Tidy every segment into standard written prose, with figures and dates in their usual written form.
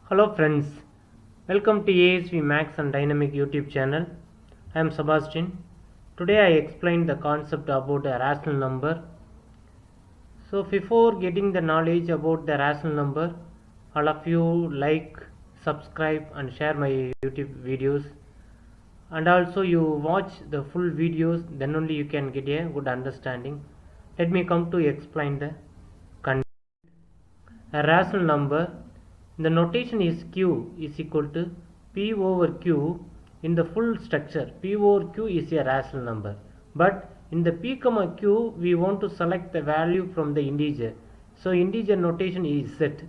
Hello friends, welcome to ASV Max and Dynamic YouTube channel. I am Sebastian. Today I explain the concept about a rational number. So before getting the knowledge about the rational number, all of you like, subscribe and share my YouTube videos, and also you watch the full videos, then only you can get a good understanding. Let me come to explain the concept. A rational number, the notation is q is equal to p over q. In the full structure, p over q is a rational number, but in the p comma q we want to select the value from the integer, so integer notation is set,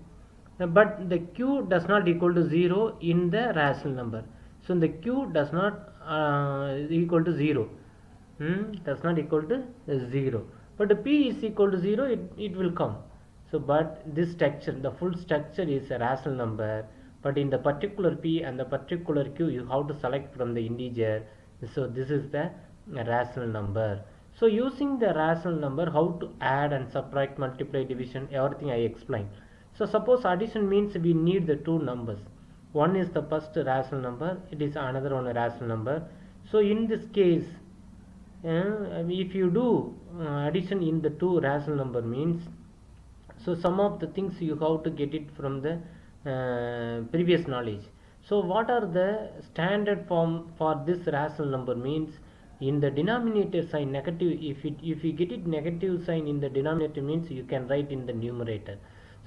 but the q does not equal to 0 in the rational number, so the q does not equal to 0, does not equal to 0, but p is equal to 0, it will come. So but this structure, the full structure is a rational number, but in the particular p and the particular q you have to select from the integer, so this is the rational number. So using the rational number, how to add and subtract, multiply, division, everything I explained. So suppose addition means we need the two numbers, one is the first rational number, it is another one rational number. So in this case, if you do addition in the two rational number means, so some of the things you have to get it from the previous knowledge. So what are the standard form for this rational number means, in the denominator sign negative, if you get it negative sign in the denominator means you can write in the numerator.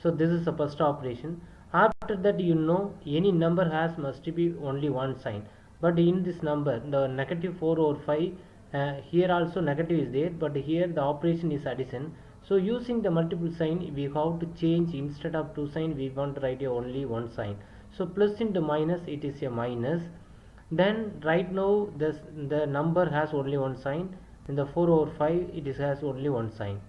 So this is the first operation. After that, any number has must be only one sign, but in this number the negative 4 or 5, here also negative is there, but here the operation is addition. So using the multiple sign we have to change, instead of two sign we want to write only one sign. So plus into minus, it is a minus. Then right now the number has only one sign, in the 4 over 5 it has only one sign.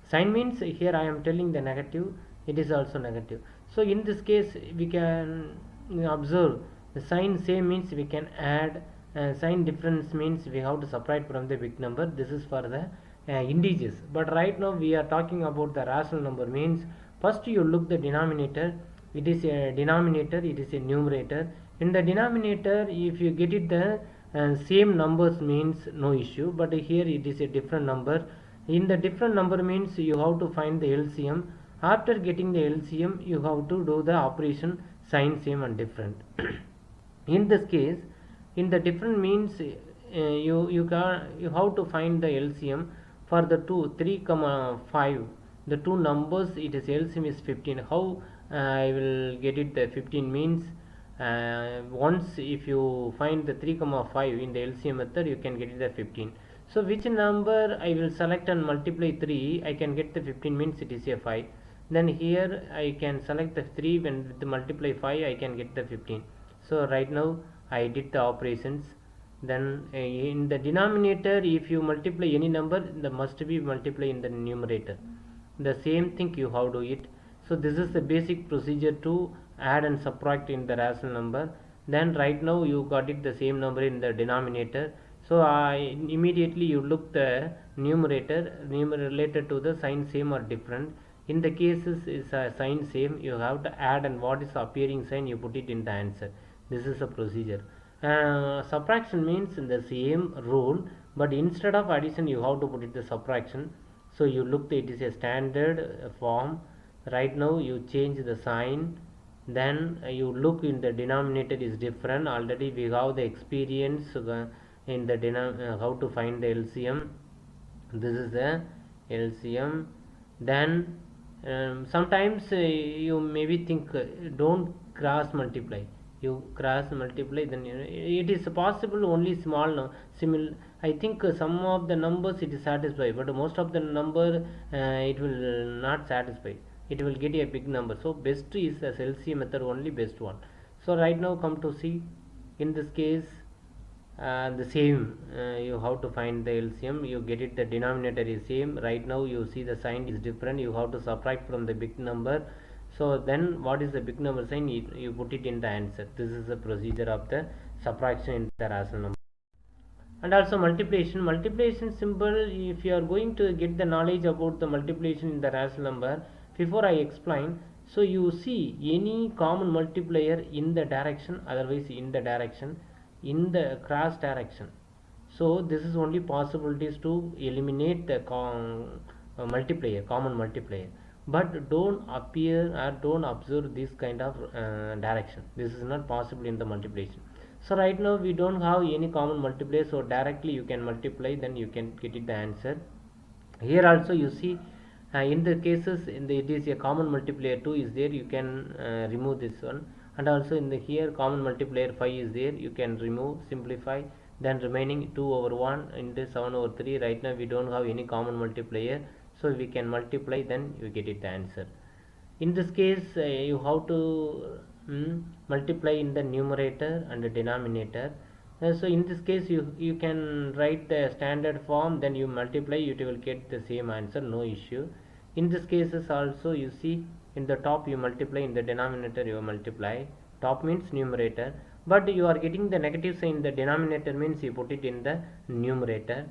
Sign means here I am telling the negative, it is also negative. So in this case we can observe the sign same means we can add, sign difference means we have to separate from the big number. This is for the integers, but right now we are talking about the rational number means, first you look the denominator, it is a denominator, it is a numerator. In the denominator if you get it the same numbers means no issue, but here it is a different number. In the different number means you have to find the LCM. After getting the LCM you have to do the operation sign same and different. In this case, in the different means, you have to find the LCM for the 3 comma 5, the two numbers, it is LCM is 15. How I will get it the 15 means, once if you find the 3 comma 5 in the LCM method you can get it the 15. So which number I will select and multiply 3, I can get the 15 means it is a 5. Then here I can select the 3, when with the multiply 5 I can get the 15. So right now I did the operations. Then in the denominator if you multiply any number, the must be multiply in the numerator, the same thing you have to do it. So this is the basic procedure to add and subtract in the rational number. Then right now you got it the same number in the denominator, so immediately you look the numerator related to the sign same or different. In the cases is a sign same, you have to add, and what is appearing sign you put it in the answer. This is a procedure. Subtraction means in the same rule, but instead of addition you have to put it the subtraction. So you look, it is a standard form. Right now you change the sign, then you look in the denominator is different. Already we have the experience in the how to find the LCM. This is the LCM. Then sometimes you maybe think, don't cross multiply, you cross multiply, then it is possible only small similar. I think some of the numbers it is satisfied, but most of the number it will not satisfy, it will get a big number. So best is the LCM method, only best one. So right now come to see, in this case the same, you have to find the LCM, you get it the denominator is same. Right now you see the sign is different, you have to subtract from the big number. So then what is the big number sign, you put it in the answer. This is the procedure of the subtraction in the rational number. And also multiplication symbol, if you are going to get the knowledge about the multiplication in the rational number, before I explain, So you see any common multiplier in the direction, otherwise in the direction, in the cross direction. So this is only possibilities to eliminate the multiplier, common multiplier. But don't appear or don't observe this kind of direction. This is not possible in the multiplication. So right now we don't have any common multiplier, so directly you can multiply, then you can get it the answer. Here also you see in the cases it is a common multiplier 2 is there, you can remove this one, and also in the here common multiplier 5 is there, you can remove, simplify, then remaining 2 over 1 into 7 over 3. Right now we don't have any common multiplier, so we can multiply, then you get it the answer. In this case you have to multiply in the numerator and the denominator. So in this case you can write the standard form, then you multiply, you will get the same answer, no issue. In this cases also you see in the top you multiply, in the denominator you multiply. Top means numerator, but you are getting the negative sign in the denominator means you put it in the numerator.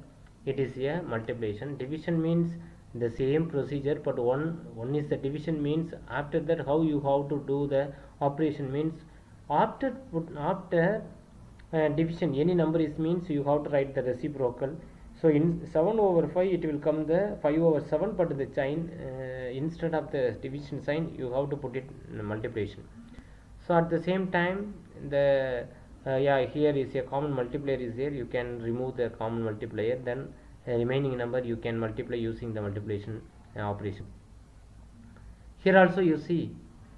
It is a multiplication. Division means the same procedure, but one is the division means after that how you have to do the operation means after division any number is means you have to write the reciprocal. So in 7 over 5 it will come the 5 over 7, but the sign instead of the division sign you have to put it in multiplication. So at the same time the yeah, here is a common multiplier is there, you can remove the common multiplier, then remaining number you can multiply using the multiplication operation. Here also you see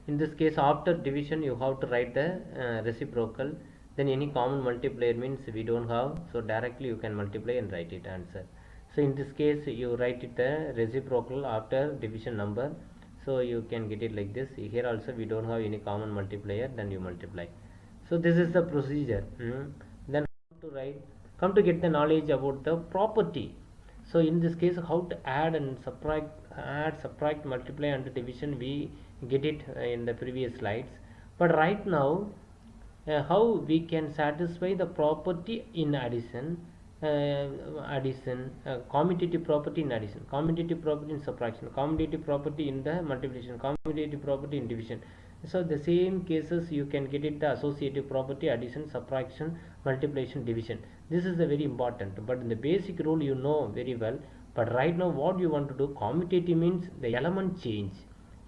in this case after division you have to write the reciprocal, then any common multiplier means we don't have, so directly you can multiply and write it answer. So in this case you write it the reciprocal after division number, so you can get it like this. Here also we don't have any common multiplier, then you multiply. So this is the procedure. Then to write, come to get the knowledge about the property. So in this case how to add and subtract, multiply and division, we get it in the previous slides. But right now how we can satisfy the property in addition, commutative property in addition, commutative property in subtraction, commutative property in the multiplication, commutative property in division. So the same cases you can get it the associative property, addition, subtraction, multiplication, division. This is the very important, but in the basic rule you know very well. But right now what you want to do, commutative means the element change,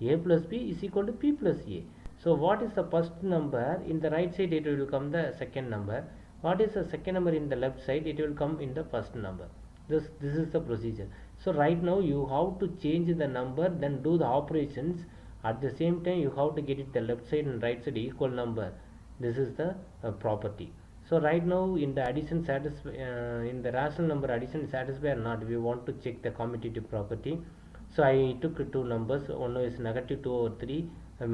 a plus b is equal to p plus a. So what is the first number in the right side, it will come the second number. What is the second number in the left side, it will come in the first number. This is the procedure. So right now you have to change the number, then do the operations. At the same time you have to get it the left side and right side equal number. This is the property. So right now in the addition in the rational number addition satisfy or not, we want to check the commutative property. So I took two numbers, one is negative 2 over 3, 4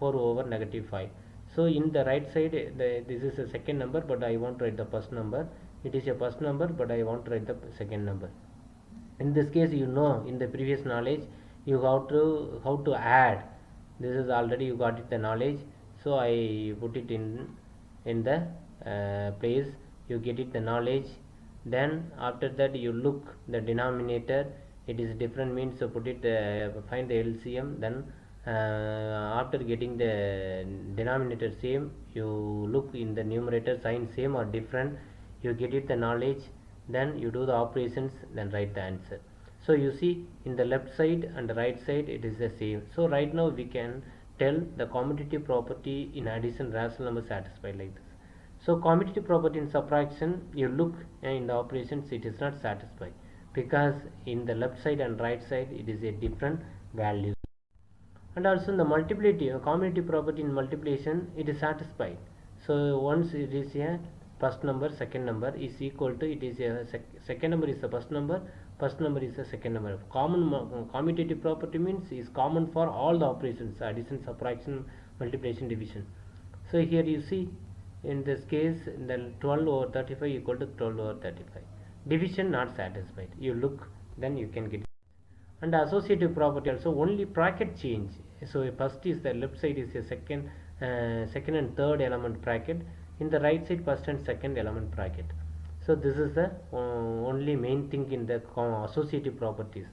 over negative 5. So in the right side this is a second number, but I want to write the first number. It is a first number, but I want to write the second number. In this case you know in the previous knowledge you have to how to add. This is already you got it the knowledge, so I put it in the place, you get it the knowledge. Then after that you look the denominator, it is different means, so put it find the LCM. Then after getting the denominator same, you look in the numerator sign same or different, you get it the knowledge, then you do the operations, then write the answer. So you see in the left side and the right side it is the same. So right now we can tell the commutative property in addition rational number satisfied like this. So commutative property in subtraction, you look in the operations, it is not satisfied because in the left side and right side it is a different value. And also in the multiplicative commutative property in multiplication, it is satisfied. So once it is a first number, second number is equal to, it is a second number is the first number is the second number. Commutative property means is common for all the operations, addition, subtraction, multiplication, division. So here you see in this case the 12 over 35 equal to 12 over 35. Division not satisfied, you look, then you can get it. And associative property also only bracket change. So first is the left side is a second and third element bracket, in the right side first and second element bracket. So this is the only main thing in the associative properties.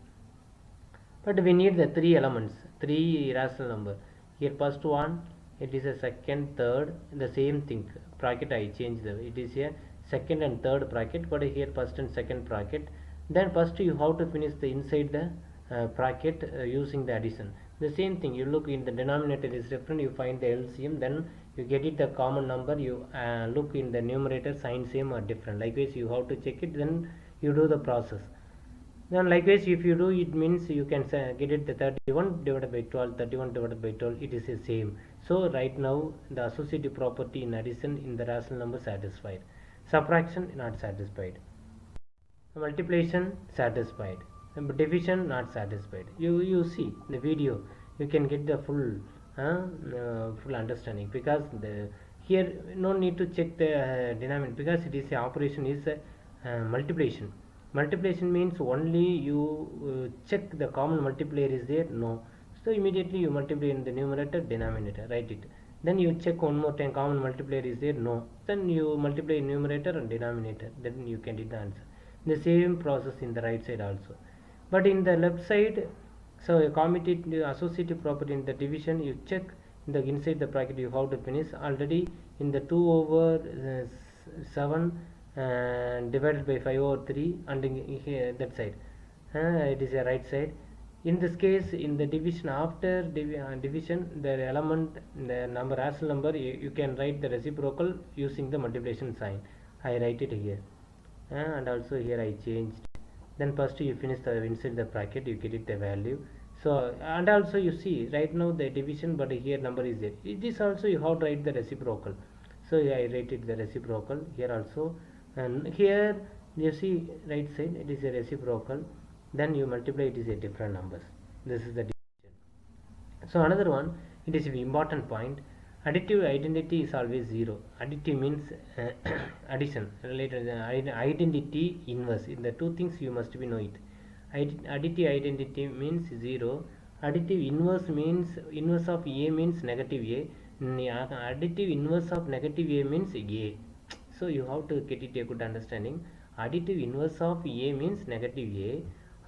But we need the three elements. three rational number. Here first one, it is a second, third, the same thing. Bracket I change it is here second and third bracket, but here first and second bracket. Then first you have to finish the inside the bracket using the addition. The same thing, you look in the denominator is different, you find the LCM, then you get it the common number, you look in the numerator, sign same or different. Likewise you have to check it, then you do the process. Then likewise if you do, it means you can get it the 31 divided by 12, 31 divided by 12, it is the same. So right now the associative property in addition in the rational number satisfied, subtraction not satisfied, multiplication satisfied, division not satisfied. You see the video, you can get the full understanding, because the here no need to check the denominator, because it is a operation is multiplication. Multiplication means only you check the common multiplier is there, no, so immediately you multiply in the numerator, denominator, write it. Then you check one more time common multiplier is there, no, then you multiply in numerator and denominator, then you can get the answer. The same process in the right side also, but in the left side, so a commutative associative property in the division, you check the inside the bracket, you have to finish already in the 2 over 7 divided by 5 over 3, and here that side it is a right side. In this case, in the division, after division, the element, the number, rational number, you can write the reciprocal using the multiplication sign. I write it here, and also here I changed. Then first you finish the inside the bracket, you get it the value. So and also you see right now the division, but here number is there. This also you have to write the reciprocal. So I write it the reciprocal here also, and here you see right side it is a reciprocal. Then you multiply, it is a different numbers. This is the division. So another one, it is an important point. Additive identity is always 0. Additive means addition related identity inverse. In the two things you must be know it. Additive identity means 0. Additive inverse means inverse of A means negative A. Additive inverse of negative A means A. So you have to get it a good understanding. Additive inverse of A means negative A.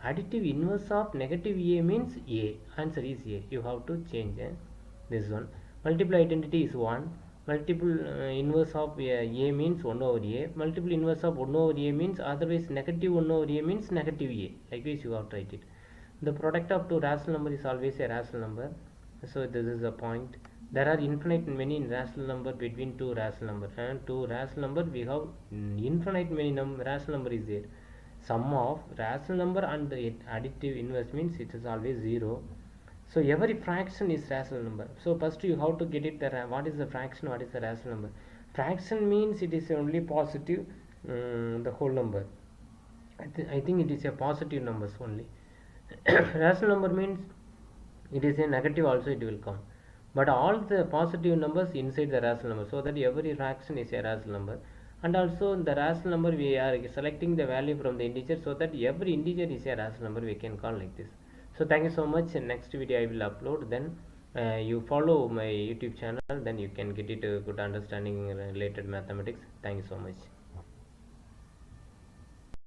Additive inverse of negative A means A. Answer is A. You have to change this one. Multiple identity is 1. Multiple inverse of A means 1 over A. Multiple inverse of 1 over A means, otherwise negative 1 over A means negative A. Like this you have to write it. The product of two rational number is always a rational number. So this is a point. There are infinite many rational number between two rational number, and two rational number we have infinite many rational number is there. Sum of rational number and the additive inverse means it is always 0. So every fraction is rational number. So first you have to get it the what is the fraction, what is the rational number. Fraction means it is only positive, the whole number. I think it is a positive numbers only. Rational number means it is a negative also it will come, but all the positive numbers inside the rational number, so that every fraction is a rational number. And also the rational number we are selecting the value from the integer, so that every integer is a rational number, we can call like this. So thank you so much. In next video I will upload, then you follow my YouTube channel, then you can get it a good understanding related mathematics. Thank you so much.